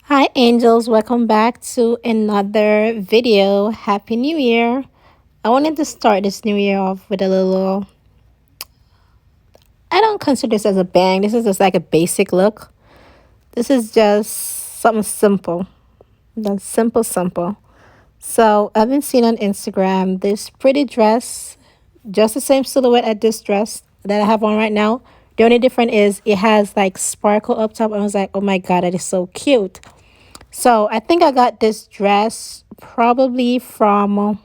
Hi, angels. Welcome back to another video. Happy New Year. I wanted to start this new year off with a little. I don't consider this as a bang. This is just like a basic look. This is just something simple. That's simple. So, I've been seeing on Instagram this pretty dress, just the same silhouette as this dress that I have on right now. The only difference is it has like sparkle up top. I was like, oh my god, that is so cute. So I think I got this dress probably from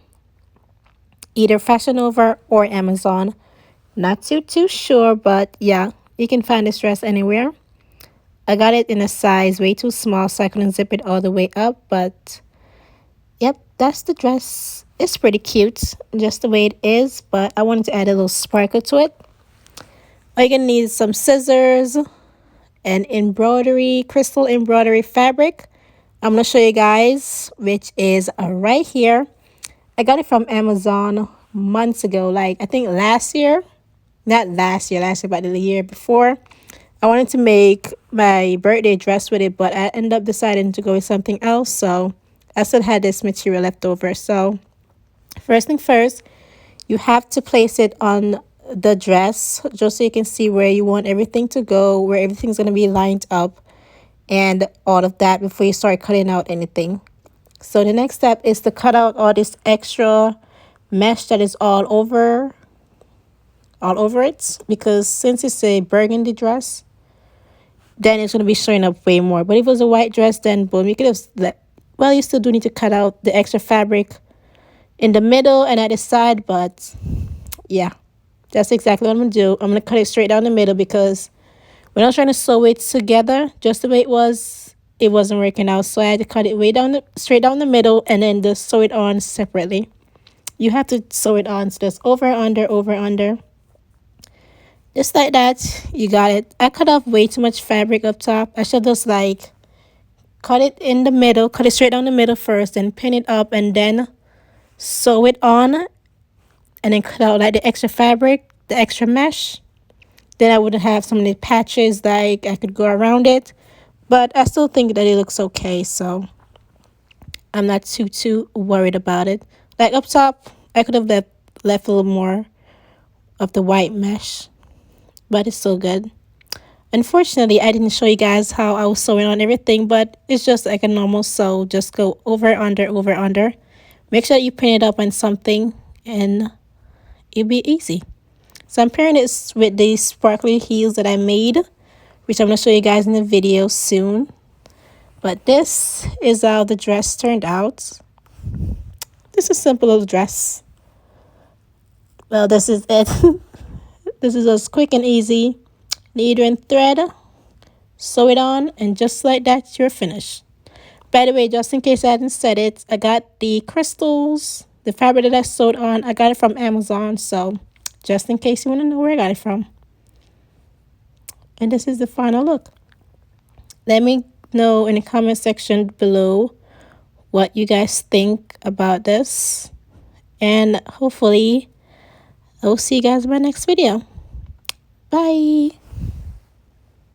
either Fashion Nova or Amazon. Not too sure, but yeah, you can find this dress anywhere. I got it in a size way too small, so I couldn't zip it all the way up. But yep, that's the dress. It's pretty cute, just the way it is. But I wanted to add a little sparkle to it. All you're gonna need is some scissors and embroidery, crystal embroidery fabric. I'm gonna show you guys, which is right here. I got it from Amazon months ago, like I think last year. Not last year, but the year before. I wanted to make my birthday dress with it, but I ended up deciding to go with something else. So I still had this material left over. So first thing first, you have to place it on the dress just so you can see where you want everything to go, where everything's going to be lined up and all of that before you start cutting out anything. So the next step is to cut out all this extra mesh that is all over it, because since it's a burgundy dress, then it's going to be showing up way more. But if it was a white dress, then boom, you could have well, you still do need to cut out the extra fabric in the middle and at the side, but yeah, that's exactly what I'm going to do. I'm going to cut it straight down the middle because when I was trying to sew it together just the way it wasn't working out. So I had to cut it straight down the middle and then just sew it on separately. You have to sew it on, so just over under, just like that. You got it. I cut off way too much fabric up top. I should just like cut it in the middle, cut it straight down the middle first, and pin it up, and then sew it on, and then cut out like the extra fabric, the extra mesh. Then I wouldn't have so many patches, like I could go around it. But I still think that it looks okay, so I'm not too worried about it. Like up top, I could have left a little more of the white mesh, but it's still good. Unfortunately, I didn't show you guys how I was sewing on everything, but it's just like a normal sew. Just go over, under. Make sure you pin it up on something, and it'll be easy. So I'm pairing this with these sparkly heels that I made, which I'm going to show you guys in the video soon. But this is how the dress turned out. This is a simple little dress. Well, this is it. This is as quick and easy. Needle and thread, sew it on, and just like that, you're finished. By the way, just in case I hadn't said it, I got the crystals, the fabric that I sewed on, I got it from Amazon. So just in case you want to know where I got it from. And this is the final look. Let me know in the comment section below what you guys think about this. And hopefully, I will see you guys in my next video. Bye.